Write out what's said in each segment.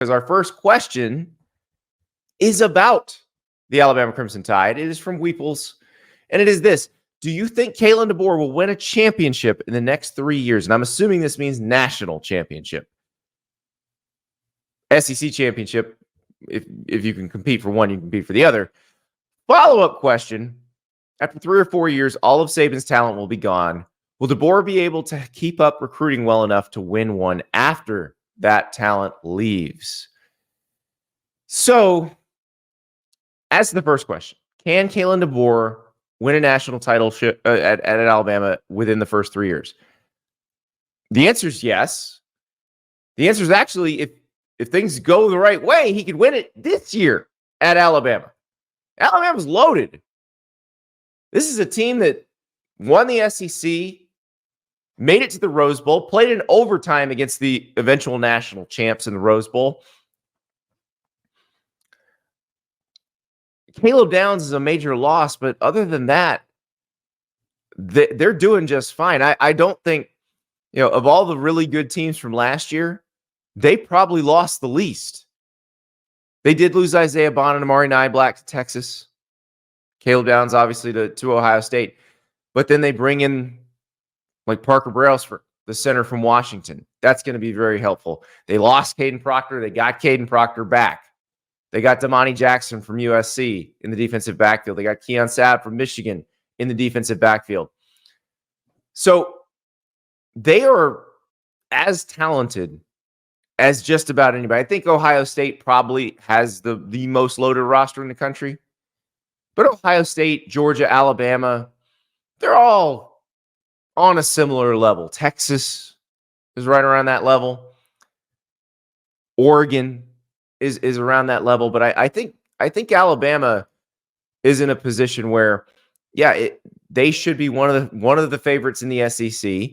because our first question is about the Alabama Crimson Tide. It is from Weeples, and it is this. Do you think Kalen DeBoer will win a championship in the next 3 years? And I'm assuming this means national championship. SEC championship, if you can compete for one, you can compete for the other. Follow-up question. After 3 or 4 years, all of Saban's talent will be gone. Will DeBoer be able to keep up recruiting well enough to win one after that talent leaves? So, as the first question, can Kalen DeBoer win a national title at Alabama within the first 3 years? The answer is yes. The answer is actually, if things go the right way, he could win it this year at Alabama. Alabama's loaded. This is a team that won the SEC, made it to the Rose Bowl, played in overtime against the eventual national champs in the Rose Bowl. Caleb Downs is a major loss, but other than that, they're doing just fine. I don't think, of all the really good teams from last year, they probably lost the least. They did lose Isaiah Bond and Amari Niblack to Texas. Caleb Downs, obviously, to Ohio State. But then they bring in like Parker Brailsford, the center from Washington. That's going to be very helpful. They lost Caden Proctor. They got Caden Proctor back. They got Damani Jackson from USC in the defensive backfield. They got Keon Sabb from Michigan in the defensive backfield. So they are as talented as just about anybody. I think Ohio State probably has the most loaded roster in the country. But Ohio State, Georgia, Alabama, they're all on a similar level. Texas is right around that level. Oregon is around that level. But I think Alabama is in a position where, they should be one of the favorites in the SEC.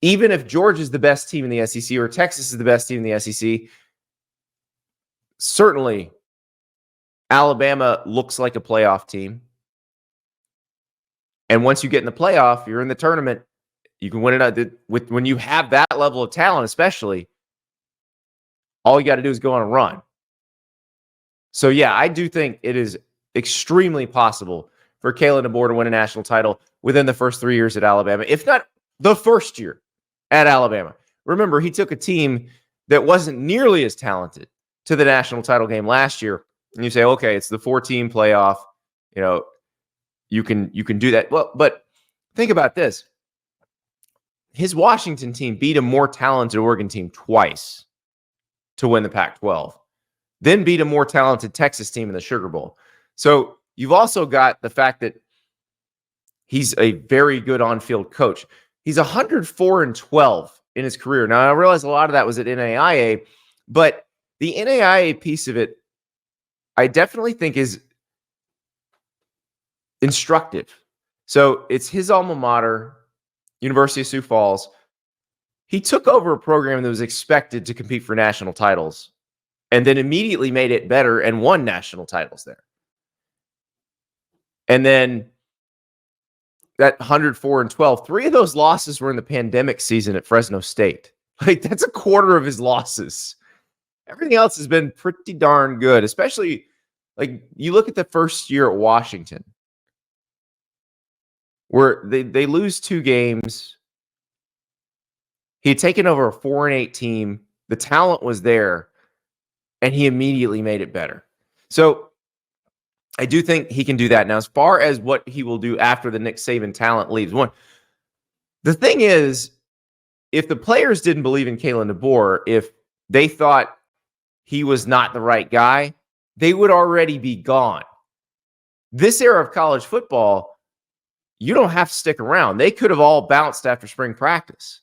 Even if Georgia is the best team in the SEC or Texas is the best team in the SEC, certainly Alabama looks like a playoff team. And once you get in the playoff, you're in the tournament. You can win it when you have that level of talent, especially. All you got to do is go on a run. So, I do think it is extremely possible for Kalen DeBoer to win a national title within the first 3 years at Alabama, if not the first year at Alabama. Remember, he took a team that wasn't nearly as talented to the national title game last year. And you say, okay, it's the 4-team playoff. You can do that. Well, but think about this. His Washington team beat a more talented Oregon team twice to win the Pac-12, then beat a more talented Texas team in the Sugar Bowl. So you've also got the fact that he's a very good on-field coach. He's 104-12 in his career. Now, I realize a lot of that was at NAIA, but the NAIA piece of it, I definitely think is instructive. So it's his alma mater, University of Sioux Falls. He took over a program that was expected to compete for national titles and then immediately made it better and won national titles there. And then that 104-12, 3 of those losses were in the pandemic season at Fresno State. Like, that's a quarter of his losses. Everything else has been pretty darn good, especially like you look at the first year at Washington, where they lose 2 games. He had taken over a 4-8 team. The talent was there, and he immediately made it better. So I do think he can do that. Now, as far as what he will do after the Nick Saban talent leaves, the thing is, if the players didn't believe in Kalen DeBoer, if they thought he was not the right guy, they would already be gone. This era of college football, you don't have to stick around. They could have all bounced after spring practice.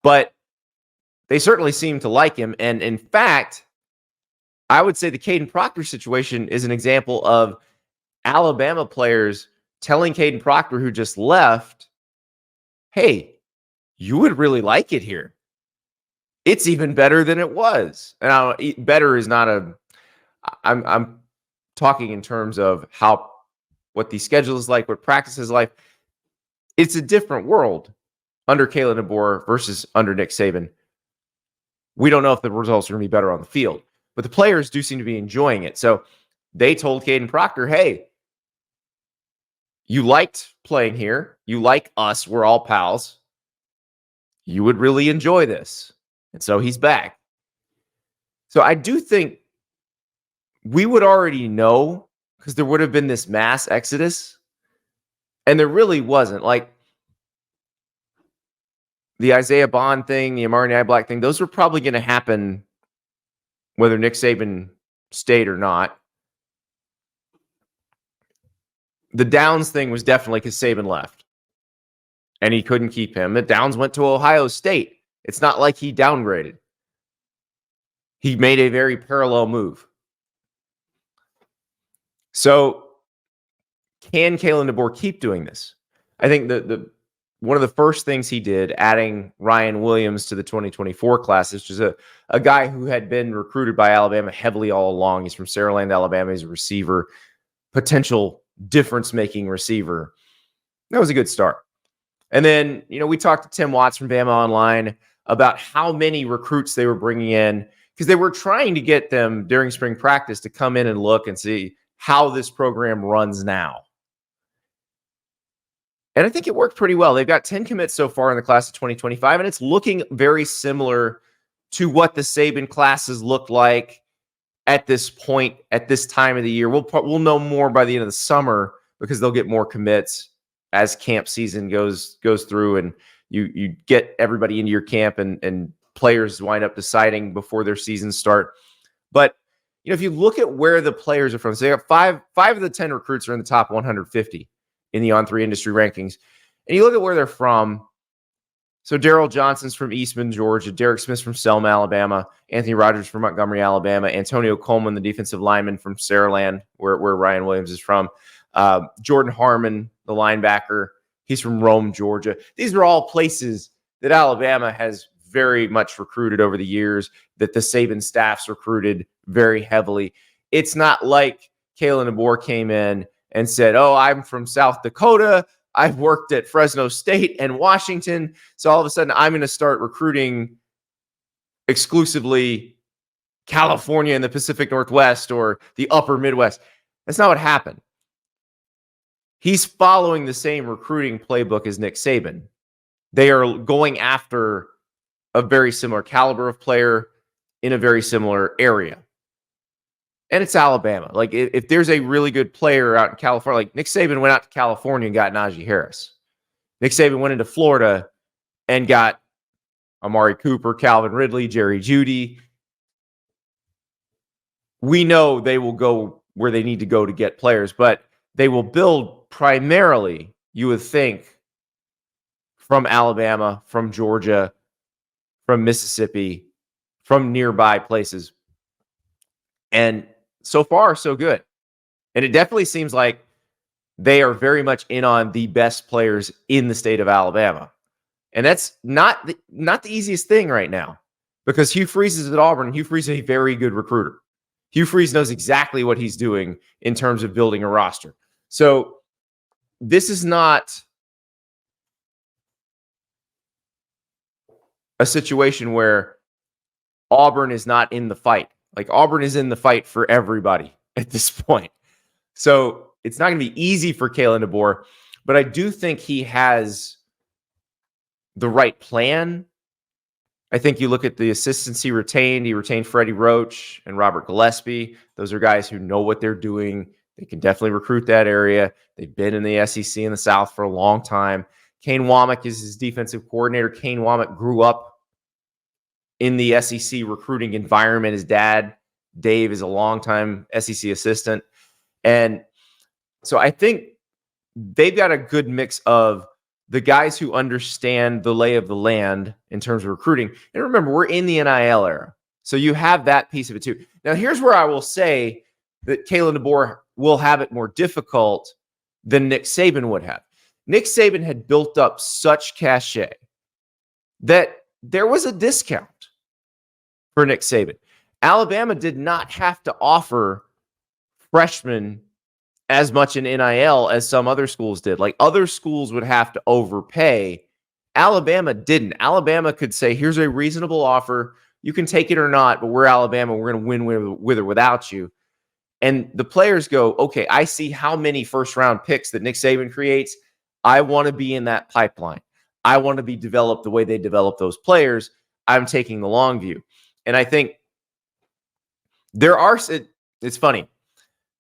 But they certainly seem to like him. And in fact, I would say the Caden Proctor situation is an example of Alabama players telling Caden Proctor, who just left, hey, you would really like it here. It's even better than it was. And better is not I'm talking in terms of what the schedule is like, what practice is like. It's a different world under Kalen DeBoer versus under Nick Saban. We don't know if the results are going to be better on the field, but the players do seem to be enjoying it. So they told Caden Proctor, hey, you liked playing here. You like us. We're all pals. You would really enjoy this. And so he's back. So I do think we would already know, because there would have been this mass exodus, and there really wasn't. Like the Isaiah Bond thing, the Amari Black thing, those were probably going to happen whether Nick Saban stayed or not. The Downs thing was definitely because Saban left and he couldn't keep him. The Downs went to Ohio State. It's not like he downgraded. He made a very parallel move. So can Kalen DeBoer keep doing this? I think the one of the first things he did, adding Ryan Williams to the 2024 class, is just a guy who had been recruited by Alabama heavily all along. He's from Saraland, Alabama. He's a receiver, potential difference-making receiver. That was a good start. And then, we talked to Tim Watts from Bama Online about how many recruits they were bringing in, because they were trying to get them during spring practice to come in and look and see how this program runs now. And I think it worked pretty well. They've got 10 commits so far in the class of 2025, and it's looking very similar to what the Saban classes looked like at this point, at this time of the year. We'll know more by the end of the summer because they'll get more commits as camp season goes through, and you get everybody into your camp, and players wind up deciding before their seasons start. But if you look at where the players are from, so they got five of the 10 recruits are in the top 150 in the On3 industry rankings. And you look at where they're from. So Daryl Johnson's from Eastman, Georgia. Derek Smith's from Selma, Alabama. Anthony Rogers from Montgomery, Alabama. Antonio Coleman, the defensive lineman from Saraland, where Ryan Williams is from. Jordan Harmon, the linebacker, he's from Rome, Georgia. These are all places that Alabama has very much recruited over the years, that the Saban staff's recruited very heavily. It's not like Kalen DeBoer came in and said, oh, I'm from South Dakota. I've worked at Fresno State and Washington. So all of a sudden I'm going to start recruiting exclusively California and the Pacific Northwest or the upper Midwest. That's not what happened. He's following the same recruiting playbook as Nick Saban. They are going after a very similar caliber of player in a very similar area. And it's Alabama. Like, if there's a really good player out in California, like Nick Saban went out to California and got Najee Harris. Nick Saban went into Florida and got Amari Cooper, Calvin Ridley, Jerry Jeudy. We know they will go where they need to go to get players, but they will build primarily, you would think, from Alabama, from Georgia, from Mississippi, from nearby places. And so far, so good. And it definitely seems like they are very much in on the best players in the state of Alabama. And that's not the easiest thing right now, because Hugh Freeze is at Auburn, and Hugh Freeze is a very good recruiter. Hugh Freeze knows exactly what he's doing in terms of building a roster. So this is not a situation where Auburn is not in the fight. Like, Auburn is in the fight for everybody at this point. So it's not going to be easy for Kalen DeBoer, but I do think he has the right plan. I think you look at the assistants he retained. He retained Freddie Roach and Robert Gillespie. Those are guys who know what they're doing. They can definitely recruit that area. They've been in the SEC in the South for a long time. Kane Womack is his defensive coordinator. Kane Womack grew up in the SEC recruiting environment. His dad, Dave, is a longtime SEC assistant. And so I think they've got a good mix of the guys who understand the lay of the land in terms of recruiting. And remember, we're in the NIL era. So you have that piece of it too. Now, here's where I will say that Kalen DeBoer will have it more difficult than Nick Saban would have. Nick Saban had built up such cachet that there was a discount for Nick Saban. Alabama did not have to offer freshmen as much in NIL as some other schools did. Like, other schools would have to overpay. Alabama didn't. Alabama could say, here's a reasonable offer. You can take it or not, but we're Alabama. We're going to win with or without you. And the players go, okay, I see how many first-round picks that Nick Saban creates. I want to be in that pipeline. I want to be developed the way they develop those players. I'm taking the long view. And I think it's funny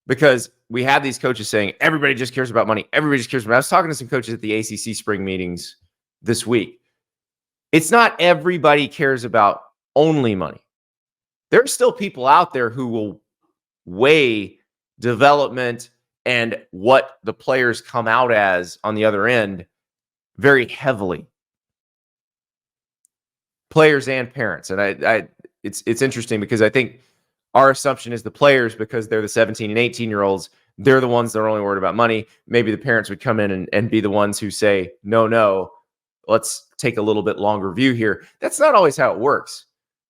because we have these coaches saying, everybody just cares about money. Everybody just cares about money. I was talking to some coaches at the ACC spring meetings this week. It's not everybody cares about only money. There are still people out there who will weigh development and what the players come out as on the other end very heavily. Players and parents. And it's interesting because I think our assumption is the players, because they're the 17 and 18-year-olds, they're the ones that are only worried about money. Maybe the parents would come in and be the ones who say, no, let's take a little bit longer view here. That's not always how it works.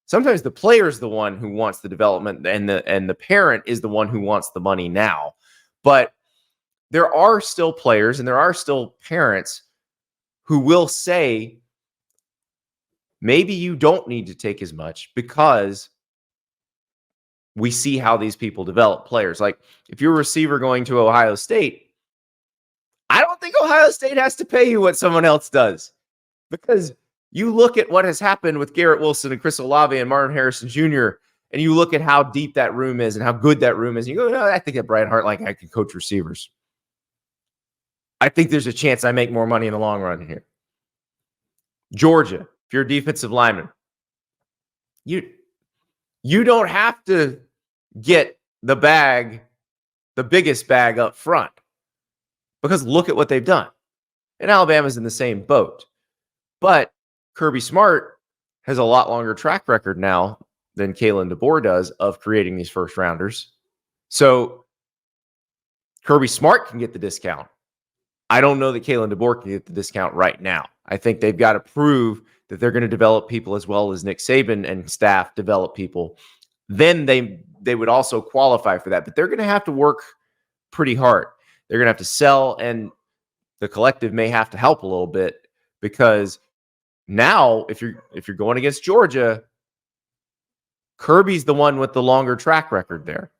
Sometimes the player is the one who wants the development, and the parent is the one who wants the money now. But there are still players and there are still parents who will say, maybe you don't need to take as much because we see how these people develop players. Like if you're a receiver going to Ohio State, I don't think Ohio State has to pay you what someone else does, because you look at what has happened with Garrett Wilson and Chris Olave and Marvin Harrison Jr., and you look at how deep that room is and how good that room is. And you go, no, I think at Brian Hartline, I can coach receivers. I think there's a chance I make more money in the long run here. Georgia, if you're a defensive lineman, you don't have to get the biggest bag up front, because look at what they've done. And Alabama's in the same boat. But Kirby Smart has a lot longer track record now than Kalen DeBoer does of creating these first rounders. So Kirby Smart can get the discount. I don't know that Kalen DeBoer can get the discount right now. I think they've got to prove that they're going to develop people as well as Nick Saban and staff develop people. Then they would also qualify for that. But they're going to have to work pretty hard. They're going to have to sell, and the collective may have to help a little bit, because now if you're going against Georgia, Kirby's the one with the longer track record there.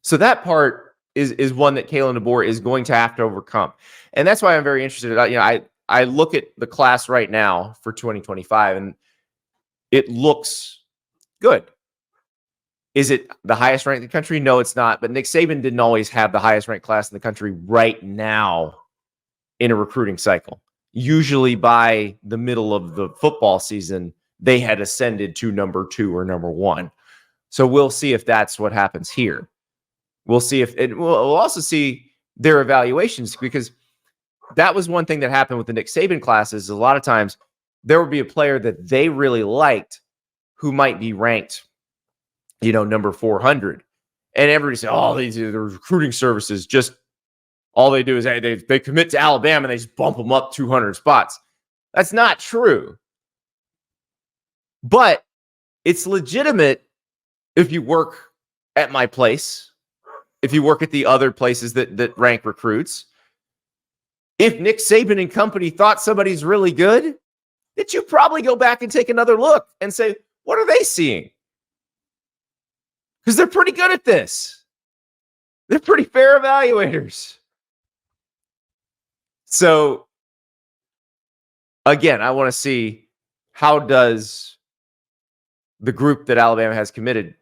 So that part is one that Kalen DeBoer is going to have to overcome. And that's why I'm very interested. I look at the class right now for 2025, and it looks good. Is it the highest ranked in the country? No, it's not. But Nick Saban didn't always have the highest ranked class in the country right now in a recruiting cycle. Usually by the middle of the football season, they had ascended to number 2 or number 1. So we'll see if that's what happens here. We'll see if it. We'll also see their evaluations, because that was one thing that happened with the Nick Saban classes. A lot of times there would be a player that they really liked who might be ranked, number 400. And everybody said, oh, the recruiting services, just all they do is they commit to Alabama and they just bump them up 200 spots. That's not true. But it's legitimate if you work at my place, if you work at the other places that rank recruits. If Nick Saban and company thought somebody's really good, that you probably go back and take another look and say, what are they seeing? Because they're pretty good at this. They're pretty fair evaluators. So, again, I want to see, how does the group that Alabama has committed,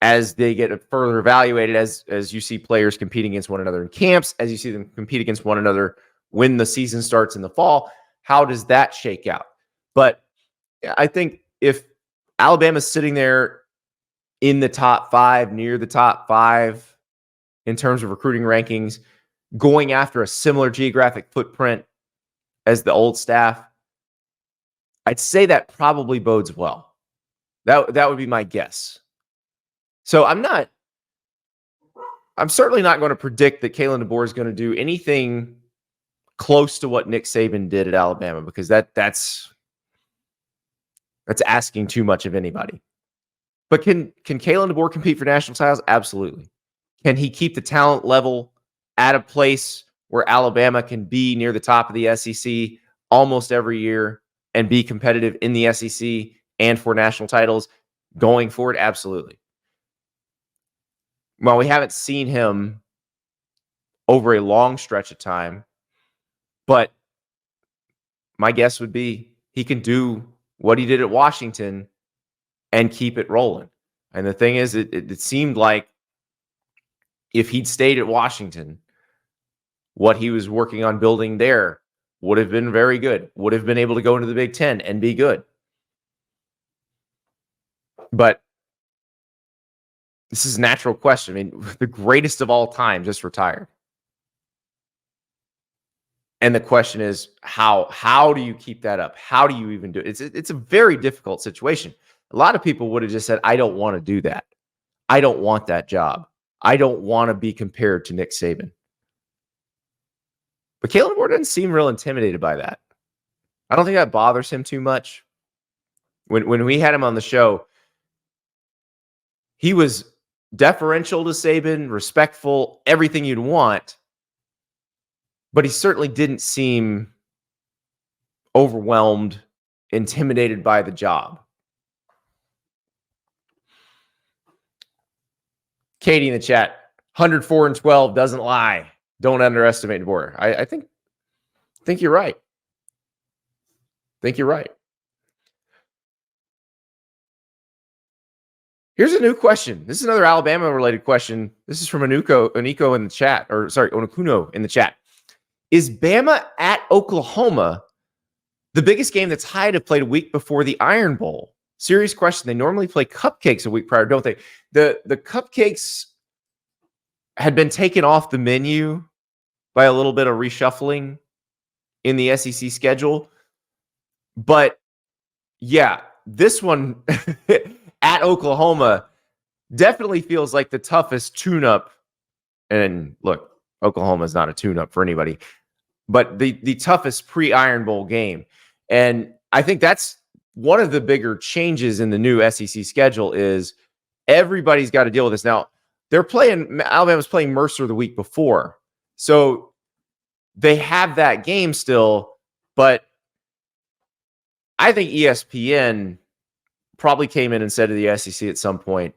as they get further evaluated, as you see players competing against one another in camps, as you see them compete against one another when the season starts in the fall, how does that shake out? But I think if Alabama's sitting there in the top 5, near the top 5 in terms of recruiting rankings, going after a similar geographic footprint as the old staff, I'd say that probably bodes well. That would be my guess. So I'm certainly not going to predict that Kalen DeBoer is going to do anything close to what Nick Saban did at Alabama, because that's asking too much of anybody. But can Kalen DeBoer compete for national titles? Absolutely. Can he keep the talent level at a place where Alabama can be near the top of the SEC almost every year and be competitive in the SEC and for national titles going forward? Absolutely. Well, we haven't seen him over a long stretch of time, but my guess would be he can do what he did at Washington and keep it rolling. And the thing is, it seemed like if he'd stayed at Washington, what he was working on building there would have been very good, would have been able to go into the Big Ten and be good. But this is a natural question. I mean, the greatest of all time just retired. And the question is, how do you keep that up? How do you even do it? It's a very difficult situation. A lot of people would have just said, I don't want to do that. I don't want that job. I don't want to be compared to Nick Saban. But Kalen DeBoer doesn't seem real intimidated by that. I don't think that bothers him too much. When we had him on the show, he was deferential to Saban, respectful, everything you'd want. But he certainly didn't seem overwhelmed, intimidated by the job. Katie in the chat, 104-12 doesn't lie. Don't underestimate DeBoer. I think you're right. Here's a new question. This is another Alabama-related question. This is from Onikuno in the chat, Onikuno in the chat. Is Bama at Oklahoma the biggest game that's Tide have played a week before the Iron Bowl? Serious question. They normally play cupcakes a week prior, don't they? The cupcakes had been taken off the menu by a little bit of reshuffling in the SEC schedule. But yeah, this one at Oklahoma definitely feels like the toughest tune-up. And look, Oklahoma is not a tune-up for anybody, but the toughest pre-Iron Bowl game. And I think that's one of the bigger changes in the new SEC schedule is everybody's got to deal with this. Now, Alabama's playing Mercer the week before. So they have that game still, but I think ESPN probably came in and said to the SEC at some point,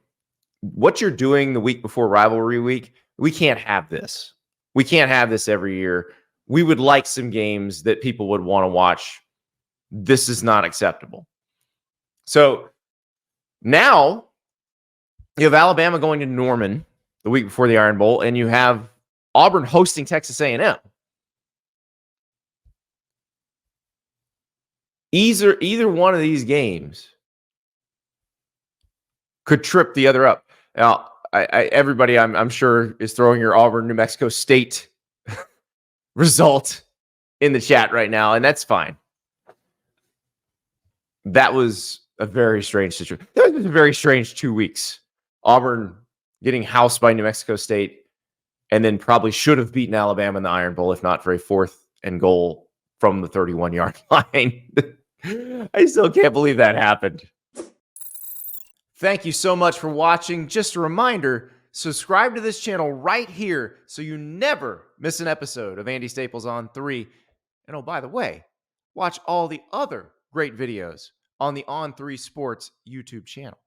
what you're doing the week before rivalry week, we can't have this. We can't have this every year. We would like some games that people would want to watch. This is not acceptable. So now you have Alabama going to Norman the week before the Iron Bowl, and you have Auburn hosting Texas A&M. Either one of these games could trip the other up. Now, everybody, I'm sure, is throwing your Auburn, New Mexico State result in the chat right now, and that's fine. That was a very strange situation. That was a very strange 2 weeks. Auburn getting housed by New Mexico State, and then probably should have beaten Alabama in the Iron Bowl, if not for a 4th and goal from the 31-yard line. I still can't believe that happened. Thank you so much for watching. Just a reminder, subscribe to this channel right here so you never miss an episode of Andy Staples on 3. And oh, by the way, watch all the other great videos on the On3 Sports YouTube channel.